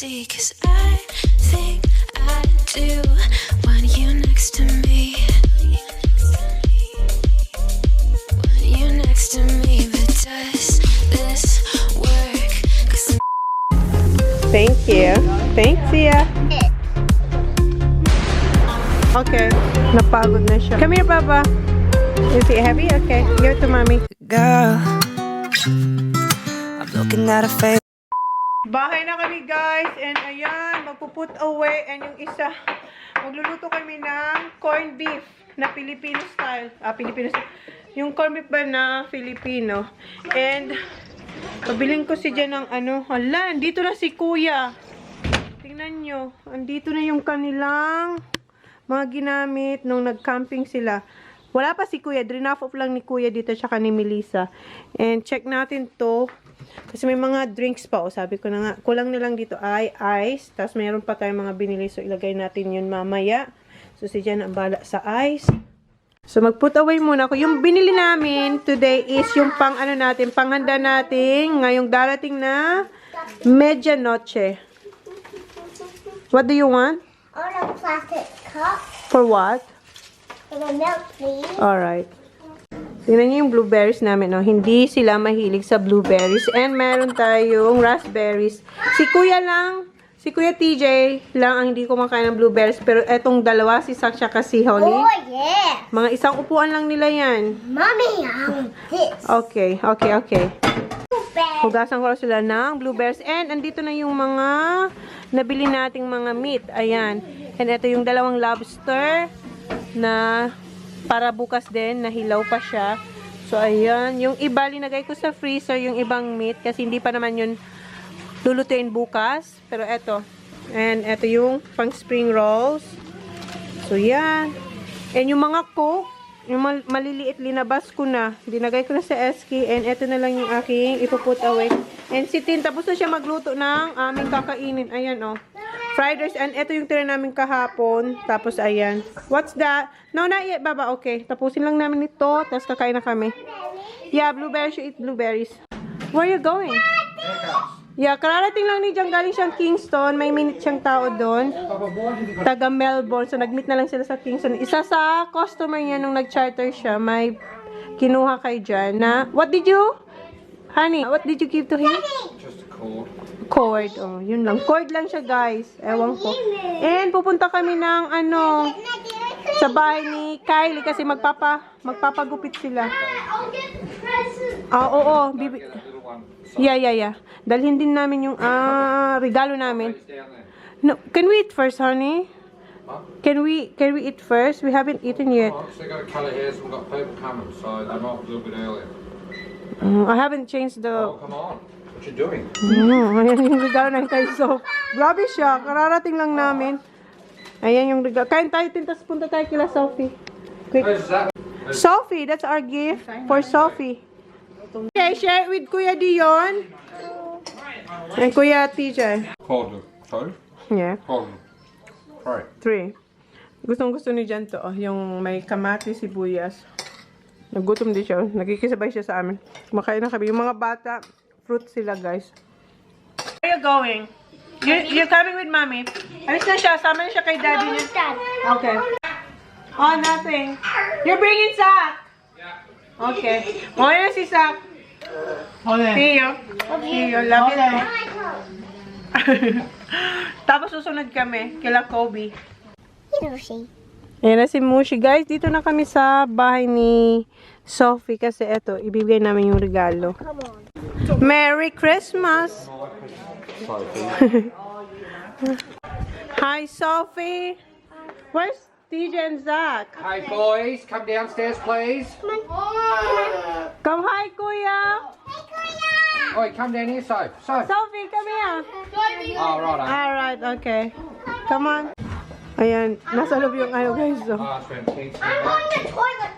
see, 'cause I think I do want you next to me. Want you next to me, but does this work? 'Cause Thank you. Thanks, Sia. Okay. Napagod na siya. Come here, Papa. Is it heavy? Okay. Give it to Mommy. Girl, I'm looking at a face. Bahay na kami, guys. And ayan, magpuput away. And yung isa, magluluto kami ng corned beef na Filipino style. Filipino style. Yung corned beef ba na Filipino. And, pabiling ko si dyan ng ano. Hala, andito na si Kuya. Tingnan nyo. Andito na yung kanilang mga ginamit nung nag-camping sila. Wala pa si Kuya. Drinoff off lang ni Kuya dito tsaka ni Melissa. And check natin to. Kasi may mga drinks pa. O, sabi ko na nga. Kulang na lang dito ay ice. Tapos mayroon pa tayong mga binili. So, ilagay natin yun mamaya. So, si Jan ang bala sa ice. So, mag-put away muna ako. Yung binili namin today is yung pang ano natin, panghanda natin ngayong darating na medianoche. What do you want? I want a plastic cup For what? for the milk, please. Alright. Tingnan niyo yung blueberries namin. No? Hindi sila mahilig sa blueberries. And meron tayong raspberries. Si Kuya TJ lang ang hindi kumakain ng blueberries. Pero etong dalawa, si Saksha kasi Holly. Oh, yeah. Mga isang upuan lang nila yan. Mommy, I want this. Okay. Blueberry. Hugasan ko sila ng blueberries. And andito na yung mga nabili nating mga meat. Ayan. And ito yung dalawang lobster na para bukas din. Nahilaw pa siya. So, ayan. Yung iba, linagay ko sa freezer yung ibang meat. Kasi hindi pa naman yun lulutuin bukas. Pero eto. And eto yung pang spring rolls. So, yan. And yung mga coke, yung maliliit, linabas ko na. Dinagay ko na sa Eski. And eto na lang yung aking ipuput away. And si Tin, tapos na siya magluto ng aming kakainin. Ayan, oh. Fried rice. And eto yung tira namin kahapon. Tapos, ayan. What's that? No, not yet, Baba. Okay. Tapusin lang namin ito. Tapos kakain na kami. Yeah, blueberries. You eat blueberries. Where are you going? Yeah, kararating lang ni Jan. Galing siyang Kingston. May minute siyang tao doon. Taga Melbourne. So, nag-meet na lang sila sa Kingston. Isa sa customer niya nung nag-charter siya, may kinuha kay Jan na, what did you? Honey, what did you give to him? Just a cord. Cord. Oh, yun lang. Cord lang siya, guys. Ewan ko. And pupunta kami ng ano, sa bahay ni Kylie kasi magpapagupit sila. I'll get the present. Oo. Get that little one. Yeah. Dalhin din namin yung regalo namin. It's down there. No, can we eat first, honey? Huh? Can we eat first? We haven't eaten yet. Oh, so they've got to colour hairs and we've got people coming, so they might be a little bit earlier. I haven't changed the... Oh, come on. What you doing? Ayan yung regalo ng kay Sof. Grabe siya. Kararating lang namin. Ayan yung regalo. Kain tayo, Tintas. Punta tayo kila Sophie. Quick. Where's that? Sophie, that's our gift for Sophie. Okay, share it with Kuya Dion. And Kuya TJ. Cord. Two? Yeah. Cord. Three. 3. Gustong-gusto ni Jan to. Yung may kamati, sibuyas. Nagutom din siya. Nagkikisabay siya sa amin. Kumakain na kami. Yung mga bata, fruit sila, guys. Where are you going? You're coming with mommy. Alis na siya. Sama na siya kay daddy niya. Okay. Oh, nothing. You're bringing Zach. Okay. Muna na si Zach. Tio. Love you too. Tapos susunod kami. Kila Kobe. Ayan na si Mushi. Guys, dito na kami sa bahay ni Sophie. Kasi eto, ibibigay namin yung regalo. Merry Christmas! Hi, Sophie! Where's TJ and Zach? Hey boys, come downstairs please. Come, hi, Kuya! Oi, come down here, Soph. Sophie, come here! Oh, right. Alright, okay. Come on. Ayan, nasa loob yung ano, guys. So. Oh, that's when kids do I'm that. on the toilet.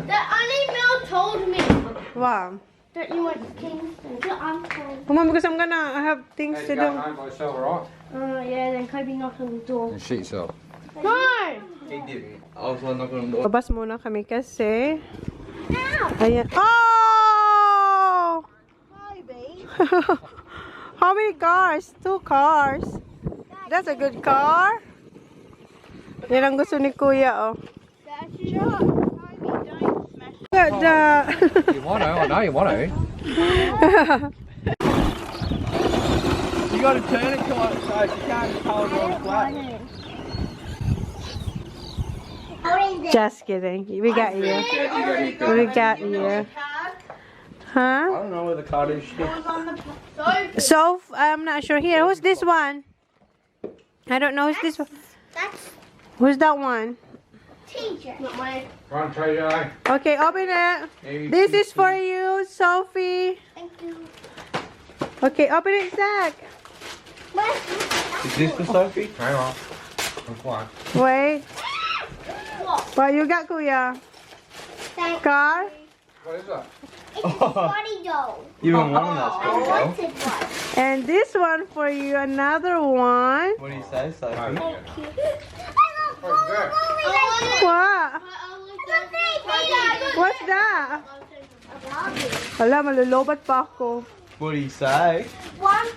The animal told me Wow. that you went to Kingston. So I'm told. Kumamagusam ka na. I have things to Hey, you do. going home by yourself, alright? Yeah, then Kobe knocked on the door. And shit yourself. No! He didn't. I was like knocking on the door. Babas muna kami kasi... Ayan. Oh! Hi, babe. How many cars? 2 cars. That's a good car. Yan ang gusto ni Kuya, oh. Look at that. You want to? I know you want to. You got to turn it to one side. You can't just hold it on flat. Just kidding. We got you. We got you. Huh? I don't know where the card is. So, I'm not sure here. Who's this one? I don't know who's this one. That's Who's that one? teacher. Not mine. Run, TJ. Okay, open it. This is for you, Sophie. Thank you. Okay, open it, Zach. Is this for Sophie? Hang on. I'm fine. Wait. What? What you got, Kuya? Thank Car? What is that? It's a body doll. You don't want that I Sophie, though. wanted one. And this one for you, another one. What do you say, Sophie? Thank you. What's that? What? What's that? Wala, malulobat pa ako. What do you say? One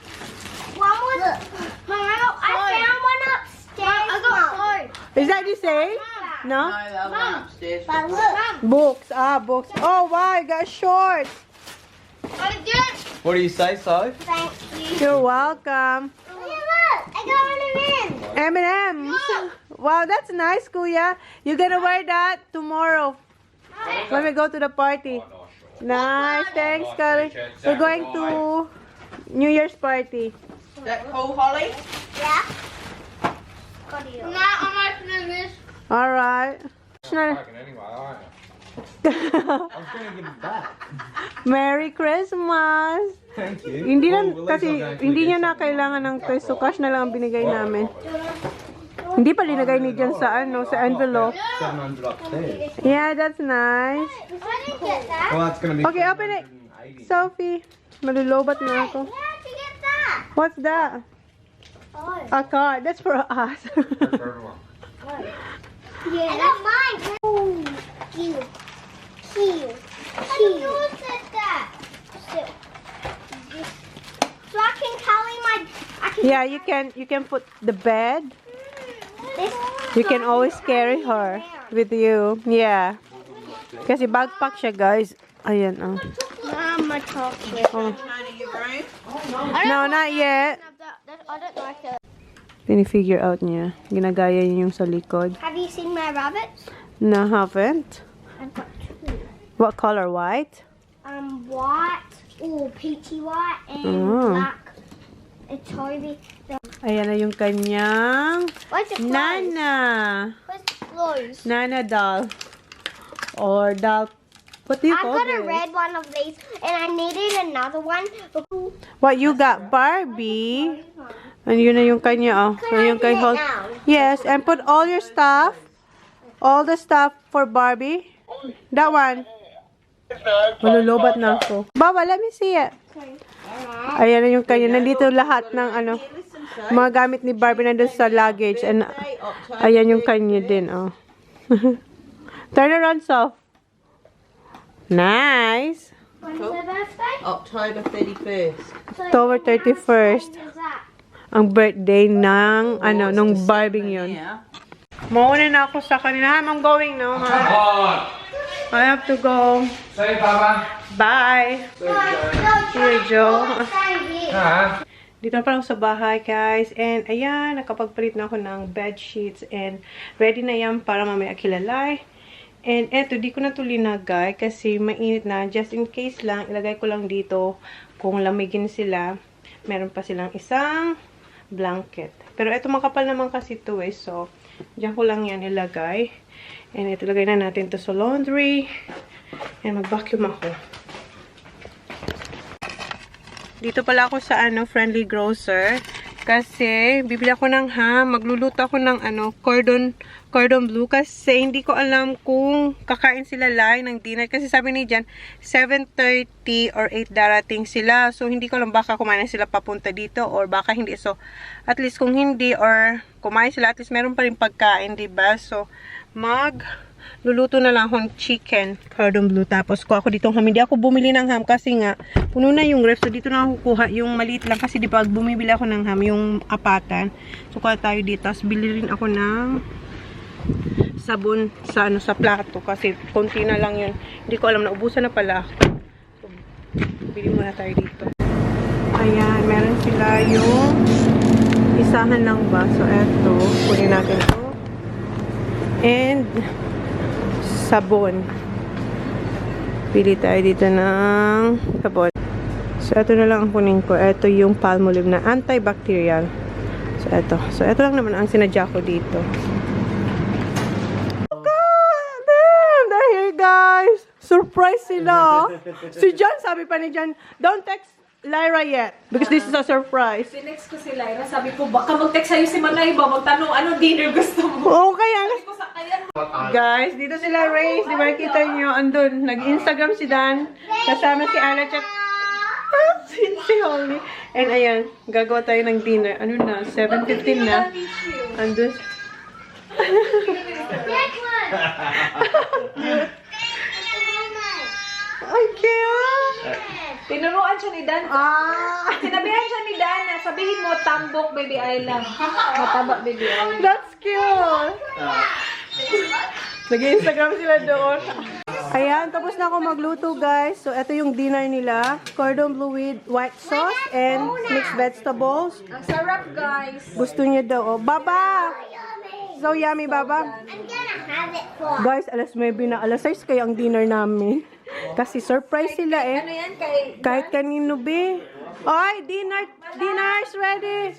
was. I found one upstairs. I got four. Is that the same? No? But look. Books. Ah, books. Oh, wow, you got shorts. What do you say, Soph? Thank you. You're welcome. Look, I got one of them. M&M's. Wow, that's nice, Kuya. You're gonna wear that tomorrow when we go to the party. Nice, thanks, Kari. We're going to New Year's party. That cool, Holly? Yeah. I'm opening this. All right. Fucking anyway, aren't you? I was going to give it back. Merry Christmas. Thank you. Hindi Well, na, at least kasi I'm going to hindi get niya na something. kailangan ng toys, so cash na lang ang binigay namin. Hindi pa linagay ni Jan sa ano, sa envelope. 700 upstairs. Yeah, that's nice. I didn't get that. Well, that's going to be Okay, open it. 780. Sophie, malulobat na ako. How'd you get that? What's that? Oh. A card. That's for us. That's for everyone. Yeah. I got mine. Oh, cute. Cute. Cute. Who said that? So I can carry my. I can Yeah, you can put the bed. This, You can always carry her with you. Yeah. Kasi backpack siya, guys. Ayan, oh. Mama chocolate. Oh. Your room? No, not yet. I don't like it. Pinifigure out niya. Ginagaya niya yung sa likod. Have you seen my rabbits? No, haven't. I've got two. What color? White? White or peachy white and Oh. black. It's Toby. Ayan na yung kanyang What's it close? Nana. What's it close? Nana doll. Or doll. What do you I've call got a this? red one of these, and I needed another one. What you got? Barbie. And yun na yung kanya, oh. Can Yun yung I kay do it Hulk. now? Yes, and put all your stuff. All the stuff for Barbie. That one. Malulobat na ako. Baba, let me see it. Ayan na yung kanya. Nandito lahat ng ano, mga gamit ni Barbie nandun sa luggage. And ayan yung kanya din, oh. Turn around, Soph. Nice. When's their birthday? October 31st. So October 31st. when is that? Ang birthday ng, ano, nung Barbie yun. Yeah. Mauna na ako sa kanila. I'm going now, ha? Come on. I have to go. See you, Baba. Bye. See you, Joe. See you, Joe. Stay here. Ah. Dito na pala ako sa bahay, guys. And, ayan, nakapagpalit na ako ng bed sheets. And, ready na yan para mamaya kilalay. And, eto, di ko na ito linagay kasi mainit na. Just in case lang, ilagay ko lang dito. Kung lamigin sila, meron pa silang isang blanket. Pero eto, makapal naman kasi ito eh. So, dyan ko lang yan ilagay. And, ito, lagay na natin to sa laundry. And, mag-vacuum ako. Dito pala ako sa Friendly Grocer kasi bibili ako ng ham, magluluto ako ng cordon bleu kasi hindi ko alam kung kakain sila live ng dinner kasi sabi ni Jan 7:30 or 8 darating sila. So hindi ko alam baka kumain sila papunta dito or baka hindi. So at least kung hindi or kumain sila at least meron pa rin pagkain, 'di ba? So luluto na lang akong chicken cordon bleu. Tapos ko ako ditong ham. Hindi ako bumili ng ham kasi nga puno na yung ref. So dito na ako kukuha yung maliit lang kasi di ba bumibili ako ng ham, yung apatan. So kuha tayo dito. Tapos bili rin ako ng sabon sa sa plato kasi konti na lang yun. Hindi ko alam na ubusan na pala ako. So bili muna tayo dito. Ayan, meron sila yung isahan lang ba. So eto, kunin natin ito. And sabon. Pili tayo dito ng sabon. So, ito na lang ang kunin ko. Ito yung Palmolive na antibacterial. So, ito. So, ito lang naman ang sinadya ko dito. Oh God! Damn! They're here, guys! Surprise sila! Si John, sabi pa ni John, don't text Lyra yet. Because this is a surprise. Sinext ko si Lyra, sabi ko, baka mag-text sa'yo si Manay ba? Magtanong, ano dinner gusto mo? Oo, kaya Sabi ko sa kaya, guys, dito sila Race. Di ba kita nyo? Andun. Nag-Instagram si Dan. Kasama si Ala at si Holly. And ayan, gagawa tayo ng dinner. Ano na? 7:15 na. Andun. Ay, cute! tinuruan siya ni Dan. Sinabihan siya ni Dan na sabihin mo, tambok, baby Ayla. Mataba, baby Ayla. That's cute! Nag-Instagram sila doon. Ayan, tapos na ako magluto, guys. So, ito yung dinner nila. Cordon bleu with white sauce and mixed vegetables. Ang sarap, guys. Gusto niya daw. Oh, Baba! So yummy, Baba. I'm gonna have it for. Guys, alas 9 na, alas 6 kaya ang dinner namin. Kasi surprise sila eh. Ano yan kay... Kahit kanino, be. Oy, dinner's ready.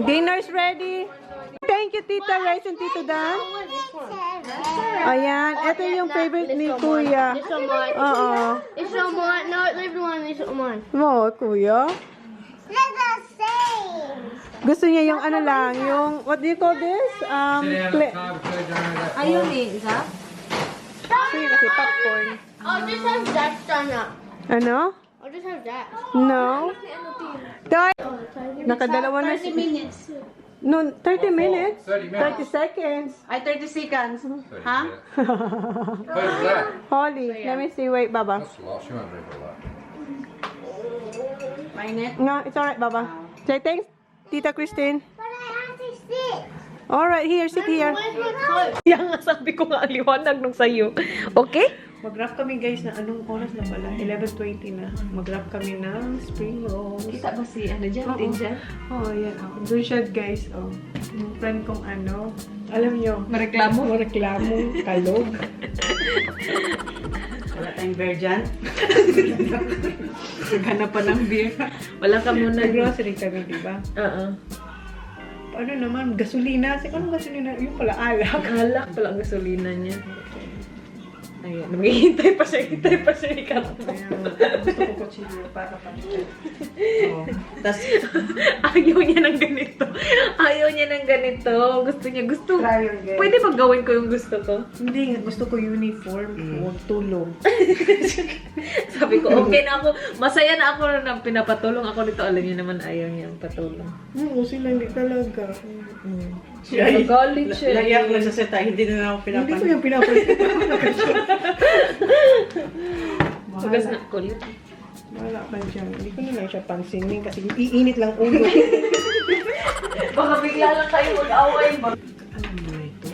Dinner's ready. Thank you, Tita Rice and Tito Dan. Ayan, ito yung favorite ni Kuya. It's on mine. Oo. It's on mine. No, leave the one. It's on mine. Mo, Kuya. They're the same. Gusto niya yung ano lang, yung, what do you call this? Ayun eh, Isa? Sige kasi popcorn. I'll just have that done up. Ano? I'll just have that. No? Dahil, nakadalawa na si... 30 minutes. No, 30 minutes? 30 minutes. 30 seconds. Ay, 30 seconds. Ha? Who's that? Holly, let me see. Wait, Baba. That's a lot. She won't drink all that. Mainit. No, it's alright, Baba. Say thanks, Tita Christine. But I have to sit. Alright, here, sit here. Where's my coat? Yan nga sabi ko nga, liwanag nung sa'yo. Okay? Mag-wrap kami, guys, na anong oras na pala? 11:20 na. Mag-wrap kami ng spring rolls. Kita ba si, ano dyan, Oo. Tinjan? Oh, yan. Oh. Doon siya, guys. Oh. Yung friend kong ano. Alam nyo. Mareklamo? Mareklamo. Kalog. Wala tayong bear dyan. Naghanap pa ng beer. Wala ka muna. Nag-grocery kami, di ba? Oo. Ano naman, gasolina. Anong gasolina? Yung pala, alak. Alak pala ang gasolina niya. Ayun, maghihintay pa siya, hintay pa siya ikaw. Gusto ko kutsilyo para palitan. Oh. Tapos, Ayaw niya ng ganito. Ayaw niya ng ganito. Gusto niya, gusto. Try yun, guys. Pwede bang gawin ko yung gusto ko? Hindi, gusto ko uniform. Huwag tulong. Sabi ko, okay na ako. Masaya na ako na pinapatulong ako dito. Alam niyo naman, ayaw niya ang patulong. Sila hindi talaga. Nagalit siya. lagyan ko lang sa seta, hindi na ako Hindi ko pinapan. yung pinapalit. Sugas na kulit. Wala ka dyan. Hindi ko na lang siya pansinin kasi iinit lang ulo. Baka bigla lang kayo mag-away. Alam mo na ito?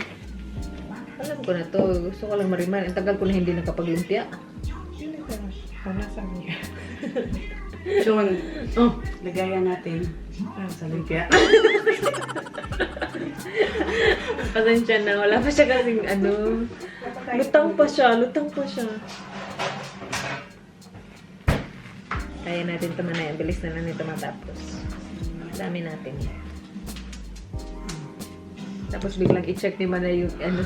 Alam ko na to. Gusto ko lang mariman. Ang tagal ko na hindi nakapaglumpia. Hindi ka. Panasan niya. John, lagayan natin sa lumpia. Pasensya na. Wala pa siya kasing ano. Lutang pa siya. Kaya natin ito manay. Bilis na lang ito matapos. Dami natin. Tapos biglang i-check ni Manay yung ano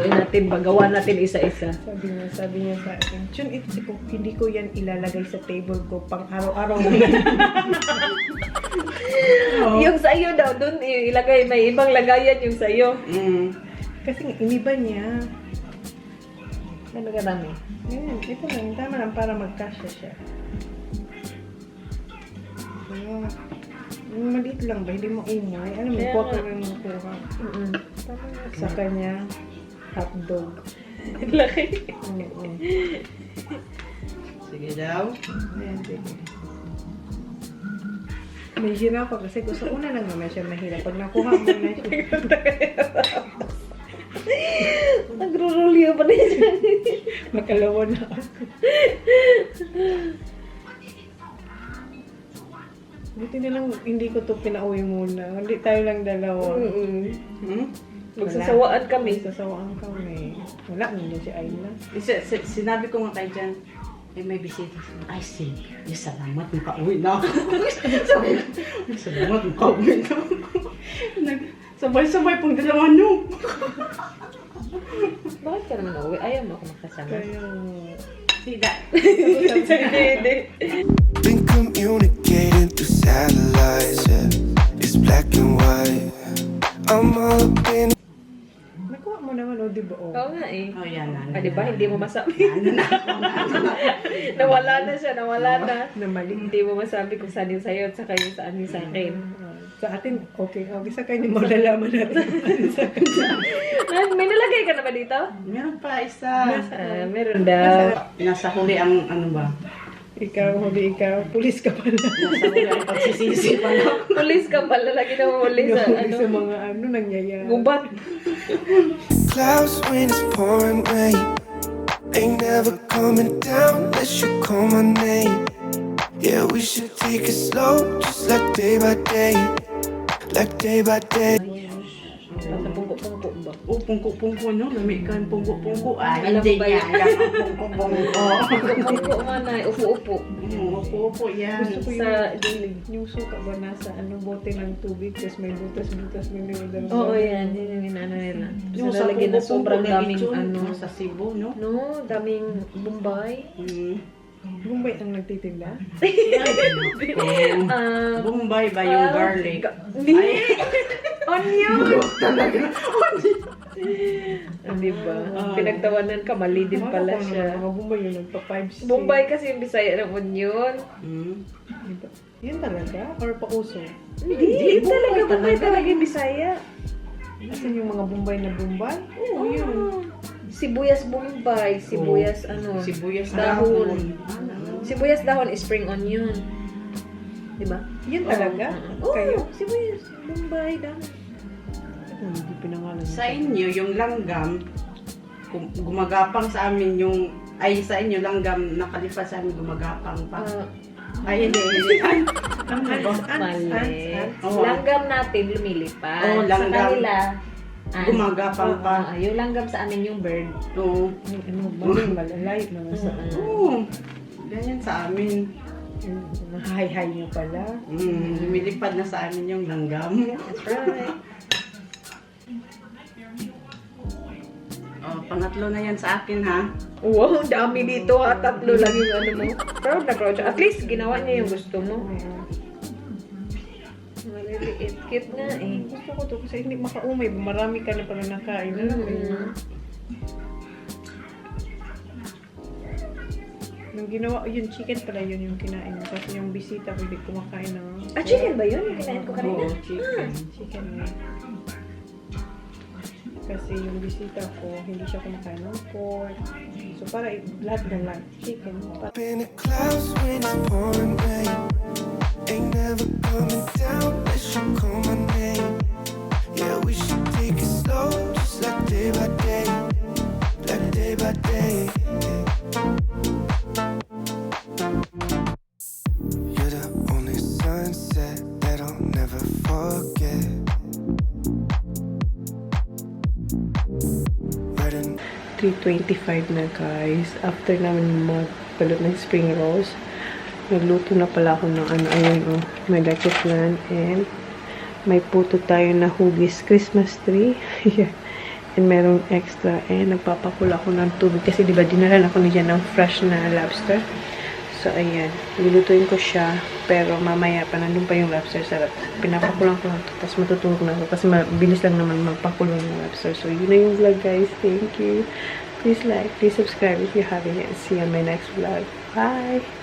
natin, magawa natin isa-isa. Sabi niya sa akin, Chun, hindi ko yan ilalagay sa table ko pang araw-araw. Yung sa'yo daw, dun ilagay, may ibang lagayan yung sa'yo. Kasi iniba niya. Ano ka dami? Yan, ito lang. Tama lang para magkasya siya. Yung maliit lang ba? Hindi mo umay. Alam mo, kuha ka rin mo kuha. Sa kanya, hotdog. Laki. Sige daw. Ayan, sige. Medyo na ako kasi gusto una lang naman siya mahirap. Pag nakuha mo na siya. Nagro-rolyo pa rin siya. Makalawa na ako. Buti na lang hindi ko to pinauwi muna. Hindi tayo lang dalawa. Magsasawaan kami. Sasawaan kami. Wala naman si Ayla. Sinabi ko nga kay Jan, may bisita. I see. Salamat, makauwi na ako. Sabi ko, salamat, makauwi na ako. Sabay-sabay pong dalawa no. Bakit ka naman uwi? Ayaw mo ako makasama. Kaya... Tidak. Been communicating through satellites, yeah. It's black and white. I'm all up in Nakuha mo naman, o, di ba? Oo nga eh. Oh, yan na. Diba? Hindi mo masabi. Nawala na siya, nawala na. Na mali. Hindi mo masabi kung saan yung sa'yo at saka yung saan yung sa akin. Sa atin, okay. Okay, sa kanya malalaman natin. May nalagay ka na ba dito? Meron pa isa. Meron daw. Nasa huli ang ano ba? Ikaw, huli ikaw. Pulis ka pala. Nasa huli ang pagsisisi pa lang. Pulis ka pala. Lagi na pulis sa Huli sa ano. mga nangyayari. Gubat. clouds when it's pouring rain. Ain't never coming down unless you call my name. Yeah, we should take it slow, just like day by day. Like day by day. Nasa pungko-pungko ba? Oh, pungko-pungko no? Lamig ka ang pungko-pungko. Ay, Alam hindi mo ba niya. yan? Yan ang pungko-pungko. Pungko man ay upo-upo. Opo, yan. Gusto ko Sa yung suka ba nasa bote ng tubig, tapos may butas-butas may nilagay. Oo, yan. Yan yung inaano nila. Yung Sa sa lalagyan na pungko-pungko sobrang na daming lechon, ano. Sa Cebu, no? No, daming Bombay. Bombay ang nagtitinda? Bombay ba yung garlic? Hindi. Onion. Diba? Pinagtawanan ka, mali din pala siya. Mga Bombay yung nagpa-5C. Bombay kasi yung Bisaya ng onion. Diba? Yan talaga? Or pauso? Hindi, talaga Bombay talaga yung Bisaya. Asan yung mga Bombay na Bombay? Oo, yun. Sibuyas Bombay, sibuyas Sibuyas dahon. Sibuyas dahon is spring onion. Diba? Yan talaga? Oo, Kayo? sibuyas Bombay dahon. Hindi pinangalan. Sa inyo, yung langgam, gumagapang sa amin yung, ay sa inyo langgam, nakalipas sa amin gumagapang pa. Ay, hindi. Mali. Oo. Langgam natin lumilipad. Oo, langgam. Sa kanila, Gumagapang pa. Yung langgam sa amin yung bird. Oo. Malalayo naman sa Oo. Ganyan sa amin. hi-hi niyo pala. Lumilipad na sa amin yung langgam. That's right. Oh, pangatlo na yan sa akin, ha? Wow, dami dito ha. Tatlo lang yung ano mo. Proud na proud siya. At least, ginawa niya yung gusto mo. Maliliit. Cute nga eh. Gusto ko to kasi hindi makaumay. Marami ka na pala nakain. Alam mo yun. Nung ginawa, yun, chicken pala yun yung kinain mo. Kasi yung bisita ko hindi kumakain ng... Chicken ba yun? Yung kinain ko kanina? Oo, chicken. Chicken na. Kasi yung bisita ko, hindi siya kumakain ng pork. So, para lahat na lang. Chicken. Up in the clouds when it's pouring rain. Ain't never coming down unless you call my name. Yeah, we should take it slow, just like day by day. Like day by day. You're the only sunset that I'll never forget. Red and 3:25 na guys. After namin magbalot ng spring rolls, nagluto na pala ako ng ano, ayun oh, may lucky flan and may puto tayo na hugis Christmas tree. And merong extra and nagpapakula ako ng tubig kasi diba dinalan ako niya ng fresh na lobster. So ayan, lulutuin ko siya pero mamaya pa nandun pa yung lobster sa pinapakulang ko lang to, tapos matutulog na ako kasi mabilis lang naman magpakulo ng lobster. So yun na yung vlog guys. Thank you. Please like, please subscribe if you haven't yet. See you on my next vlog. Bye!